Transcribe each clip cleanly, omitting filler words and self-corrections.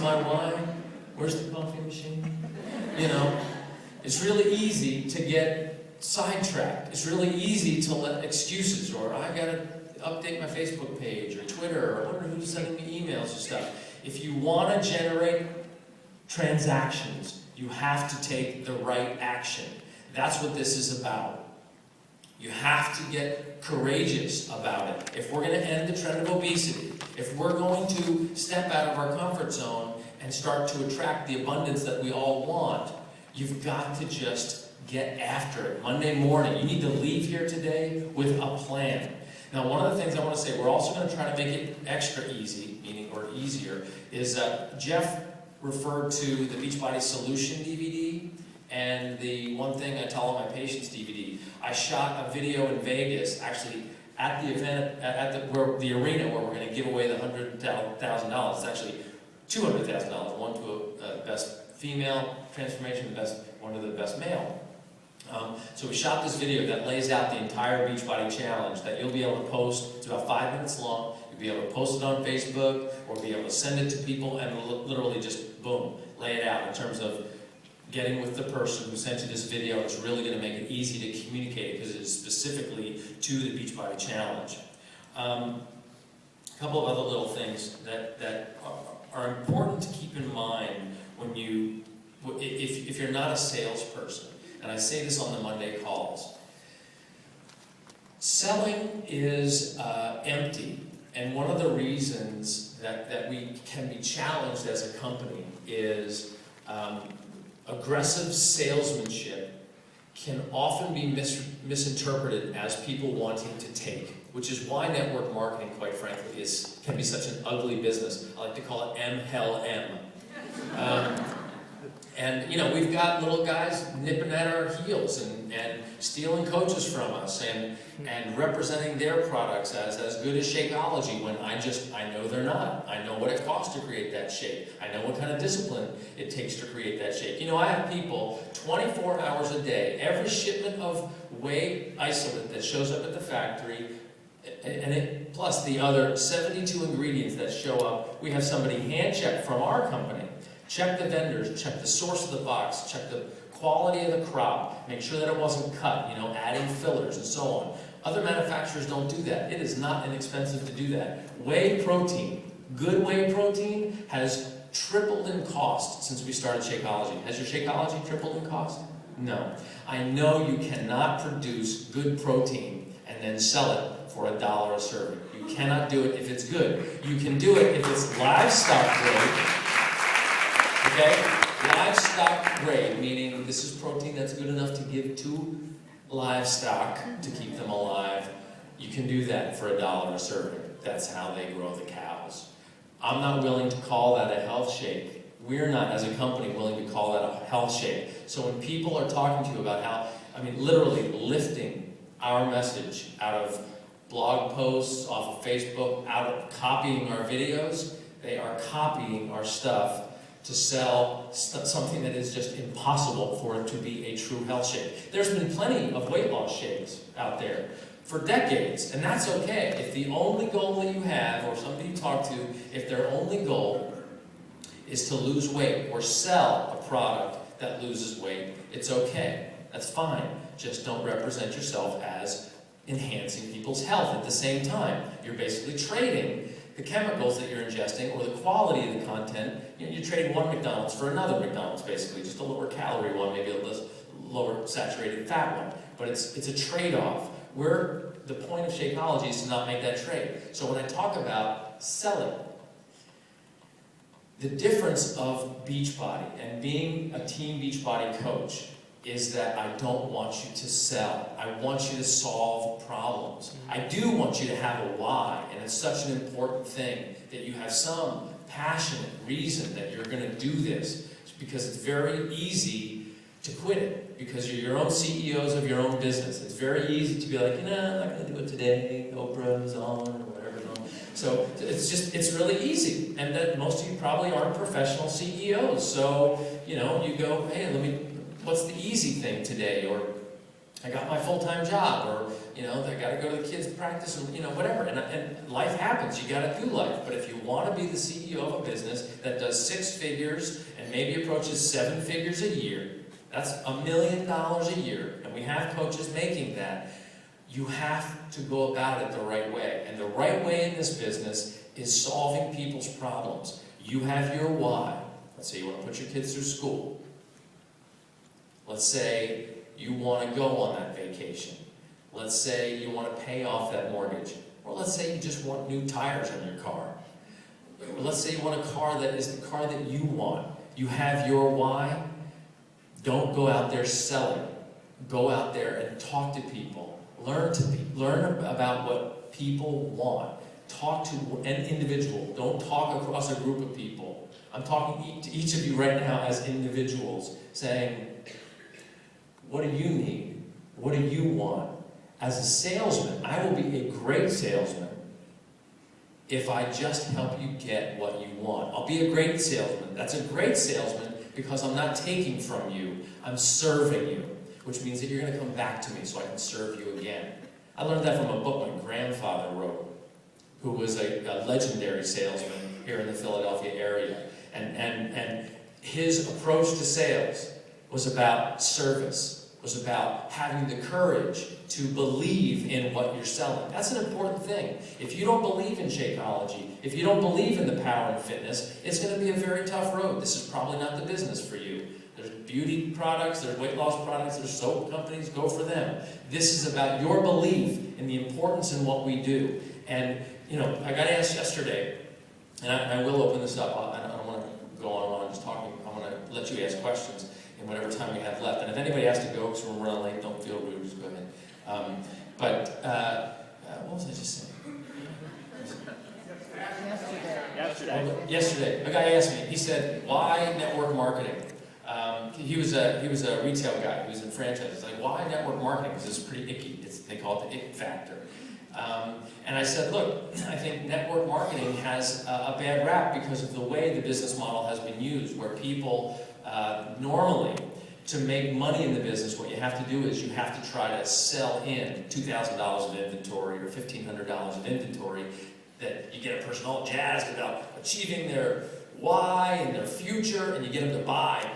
my wine? Where's the coffee machine? You know, it's really easy to get sidetracked. It's really easy to let excuses, or I gotta update my Facebook page, or Twitter, or I wonder who's sending me emails and stuff. If you want to generate transactions, you have to take the right action. That's what this is about. You have to get courageous about it. If we're going to end the trend of obesity, if we're going to step out of our comfort zone and start to attract the abundance that we all want, you've got to just get after it. Monday morning, you need to leave here today with a plan. Now, one of the things I want to say, we're also going to try to make it extra easy, meaning or easier, is Jeff referred to the Beachbody Solution DVD and the One Thing I Tell All My Patients DVD. I shot a video in Vegas, actually at the event, at the arena where we're going to give away the $100,000. It's actually $200,000, one to a best female transformation, one to the best male. So we shot this video that lays out the entire Beachbody Challenge that you'll be able to post. It's about 5 minutes long. You'll be able to post it on Facebook or be able to send it to people and literally just, boom, lay it out in terms of getting with the person who sent you this video. It's really going to make it easy to communicate because it's specifically to the Beachbody Challenge. A couple of other little things that are important to keep in mind when if you're not a salesperson. And I say this on the Monday calls. Selling is empty. And one of the reasons that we can be challenged as a company is aggressive salesmanship can often be misinterpreted as people wanting to take, which is why network marketing, quite frankly, can be such an ugly business. I like to call it M-hell-M. And, you know, we've got little guys nipping at our heels and stealing coaches from us and representing their products as good as Shakeology when I know they're not. I know what it costs to create that shake. I know what kind of discipline it takes to create that shake. You know, I have people 24 hours a day, every shipment of whey isolate that shows up at the factory, plus the other 72 ingredients that show up, we have somebody hand-check from our company. Check the vendors, check the source of the box, check the quality of the crop, make sure that it wasn't cut, you know, adding fillers and so on. Other manufacturers don't do that. It is not inexpensive to do that. Whey protein, good whey protein has tripled in cost since we started Shakeology. Has your Shakeology tripled in cost? No. I know you cannot produce good protein and then sell it for $1 a serving. You cannot do it if it's good. You can do it if it's livestock grade. Okay? Livestock grade, meaning this is protein that's good enough to give to livestock to keep them alive. You can do that for $1 a serving. That's how they grow the cows. I'm not willing to call that a health shake. We're not, as a company, willing to call that a health shake. So when people are talking to you about how, literally lifting our message out of blog posts, off of Facebook, out of copying our videos, they are copying our stuff to sell something that is just impossible for it to be a true health shake. There's been plenty of weight loss shakes out there for decades, and that's okay. If the only goal that you have, or somebody you talk to, if their only goal is to lose weight or sell a product that loses weight, it's okay. That's fine. Just don't represent yourself as enhancing people's health at the same time. You're basically trading the chemicals that you're ingesting or the quality of the content. You're trading one McDonald's for another McDonald's, basically, just a lower calorie one, maybe a lower saturated fat one. But it's a trade-off. The point of Shakeology is to not make that trade. So when I talk about selling, the difference of Beachbody and being a Team Beachbody coach is that I don't want you to sell. I want you to solve problems. I do want you to have a why, and it's such an important thing that you have some passionate reason that you're going to do this, because it's very easy to quit it, because you're your own CEOs of your own business. It's very easy to be like, I'm not going to do it today. Oprah's on, or whatever's on. So it's really easy, and that most of you probably aren't professional CEOs. So you go, hey, what's the easy thing today? Or I got my full-time job, or, I got to go to the kids' practice, and, whatever. And life happens. You got to do life. But if you want to be the CEO of a business that does 6 figures and maybe approaches 7 figures a year, that's $1 million a year, and we have coaches making that, you have to go about it the right way. And the right way in this business is solving people's problems. You have your why. Let's say you want to put your kids through school. Let's say you want to go on that vacation. Let's say you want to pay off that mortgage. Or let's say you just want new tires on your car. Or let's say you want a car that is the car that you want. You have your why. Don't go out there selling. Go out there and talk to people. Learn about what people want. Talk to an individual. Don't talk across a group of people. I'm talking to each of you right now as individuals, saying, what do you need? What do you want? As a salesman, I will be a great salesman if I just help you get what you want. I'll be a great salesman. That's a great salesman because I'm not taking from you. I'm serving you, which means that you're going to come back to me so I can serve you again. I learned that from a book my grandfather wrote, who was a legendary salesman here in the Philadelphia area. And his approach to sales was about service, was about having the courage to believe in what you're selling. That's an important thing. If you don't believe in Shakeology, if you don't believe in the power and fitness, it's going to be a very tough road. This is probably not the business for you. There's beauty products, there's weight loss products, there's soap companies, go for them. This is about your belief in the importance in what we do. And, I got asked yesterday, and I will open this up. I don't want to go on just talking. I want to let you ask questions in whatever time we have left. And if anybody has to go because we're running late, don't feel rude, just go ahead. What was I just saying? Yesterday, a guy asked me, he said, why network marketing? He was a retail guy. He was in franchise. He's like, why network marketing? Because it's pretty icky. They call it the ick factor. And I said, look, I think network marketing has a bad rap because of the way the business model has been used, where people normally, to make money in the business, what you have to do is you have to try to sell in $2,000 of inventory or $1,500 of inventory, that you get a person all jazzed about achieving their why and their future, and you get them to buy.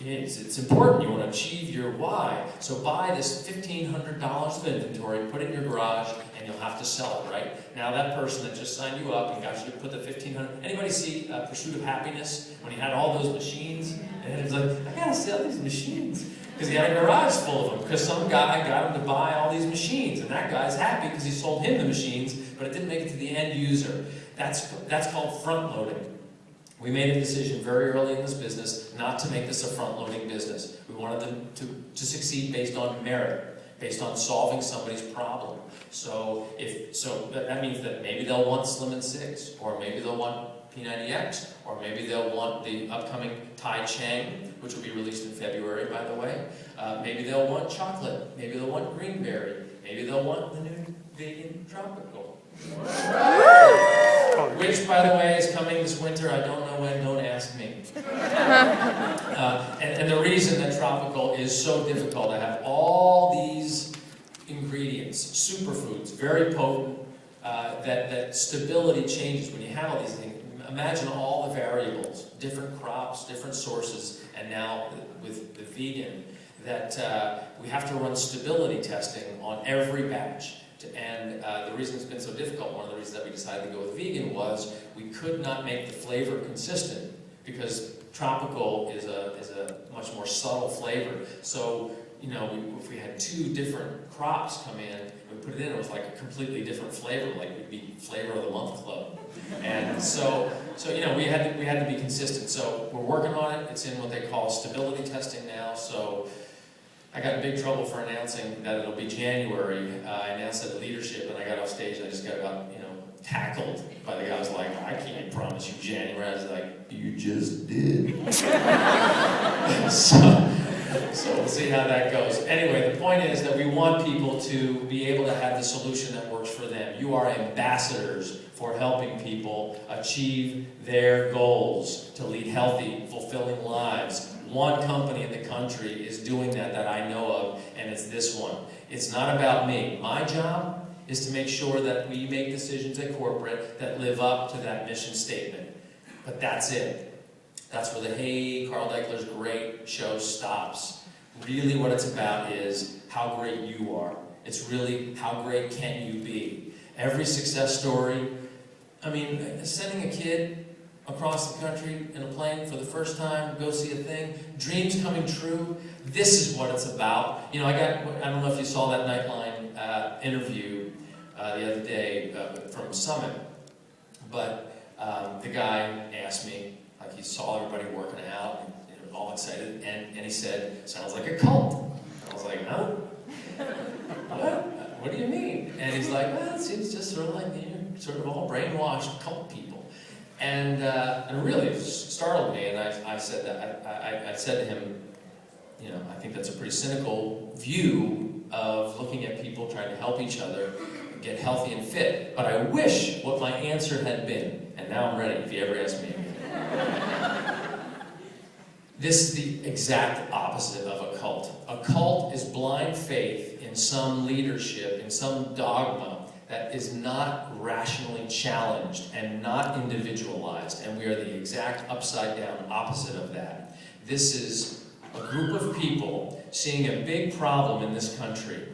It's important. You want to achieve your why. So buy this $1,500 of inventory, put it in your garage, and you'll have to sell it, right? Now that person that just signed you up and got you to put the $1,500... Anybody see Pursuit of Happiness? When he had all those machines? And he was like, I gotta sell these machines. Because he had a garage full of them. Because some guy got him to buy all these machines. And that guy's happy because he sold him the machines, but it didn't make it to the end user. That's called front-loading. We made a decision very early in this business not to make this a front-loading business. We wanted them to succeed based on merit, based on solving somebody's problem. So that means that maybe they'll want Slim and Six, or maybe they'll want P90X, or maybe they'll want the upcoming Tai Chang, which will be released in February, by the way. Maybe they'll want chocolate. Maybe they'll want greenberry. Maybe they'll want the new vegan tropical. Which, by the way, is coming this winter. I don't know when, don't ask me. And the reason that tropical is so difficult, I have all these ingredients, superfoods, very potent, that stability changes when you have all these things. Imagine all the variables, different crops, different sources, and now with the vegan, that we have to run stability testing on every batch. And the reason it's been so difficult, one of the reasons that we decided to go with vegan, was we could not make the flavor consistent, because tropical is a much more subtle flavor. So, if we had 2 different crops come in, we put it in, it was like a completely different flavor, like we'd be Flavor of the Month Club. And so we had to be consistent. So we're working on it. It's in what they call stability testing now. So I got in big trouble for announcing that it'll be January. I announced it at leadership, and I got off stage, and I just got tackled by the guy. I was like, I can't promise you January. I was like, you just did. So we'll see how that goes. Anyway, the point is that we want people to be able to have the solution that works for them. You are ambassadors for helping people achieve their goals, to lead healthy, fulfilling lives. one company in the country is doing that I know of, and it's this one. It's not about me. My job is to make sure that we make decisions at corporate that live up to that mission statement. But that's it. That's where the Hey, Carl Daikeler's great show stops. Really what it's about is how great you are. It's really how great can you be. Every success story, I mean, sending a kid across the country in a plane for the first time, go see a thing, dreams coming true, this is what it's about. You know, I don't know if you saw that Nightline interview the other day from Summit, but the guy asked me, like he saw everybody working out, and they were all excited, and he said, sounds like a cult. I was like, huh? What do you mean? And he's like, well, it seems just sort of like you're sort of all brainwashed cult people. And it really startled me, and I said that I said to him, you know, I think that's a pretty cynical view of looking at people trying to help each other get healthy and fit. But I wish what my answer had been, and now I'm ready if you ever ask me again. This is the exact opposite of a cult. A cult is blind faith in some leadership, in some dogma that is not rationally challenged and not individualized, and we are the exact upside-down opposite of that. This is a group of people seeing a big problem in this country,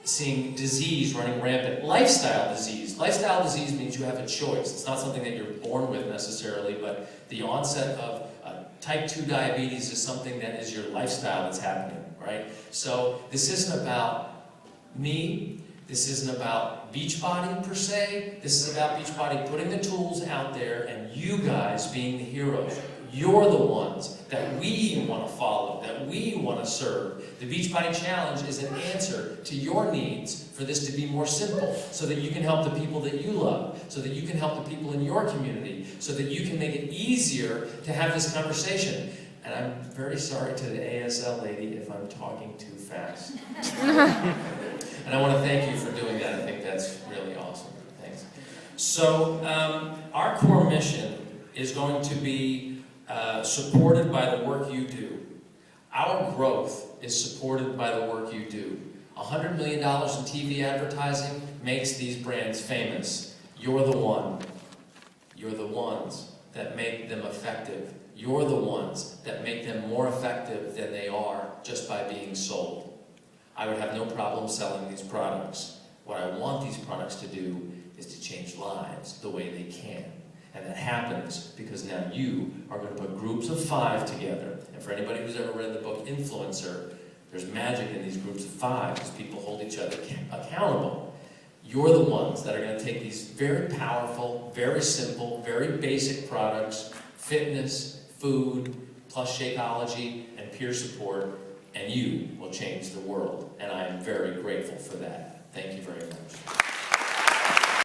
seeing disease running rampant, lifestyle disease. Lifestyle disease means you have a choice. It's not something that you're born with necessarily, but the onset of type 2 diabetes is something that is your lifestyle that's happening, right? So this isn't about me. This isn't about Beachbody per se. This is about Beachbody putting the tools out there and you guys being the heroes. You're the ones that we want to follow, that we want to serve. The Beachbody Challenge is an answer to your needs for this to be more simple, so that you can help the people that you love, so that you can help the people in your community, so that you can make it easier to have this conversation. And I'm very sorry to the ASL lady if I'm talking too fast. And I want to thank you for doing that. I think that's really awesome. Thanks. So our core mission is going to be supported by the work you do. Our growth is supported by the work you do. $100 million in TV advertising makes these brands famous. You're the one. You're the ones that make them effective. You're the ones that make them more effective than they are just by being sold. I would have no problem selling these products. What I want these products to do is to change lives the way they can. And that happens because now you are going to put groups of 5 together. And for anybody who's ever read the book Influencer, there's magic in these groups of 5 because people hold each other accountable. You're the ones that are going to take these very powerful, very simple, very basic products, fitness, food, plus Shakeology, and peer support, and you will change the world. And I am very grateful for that. Thank you very much.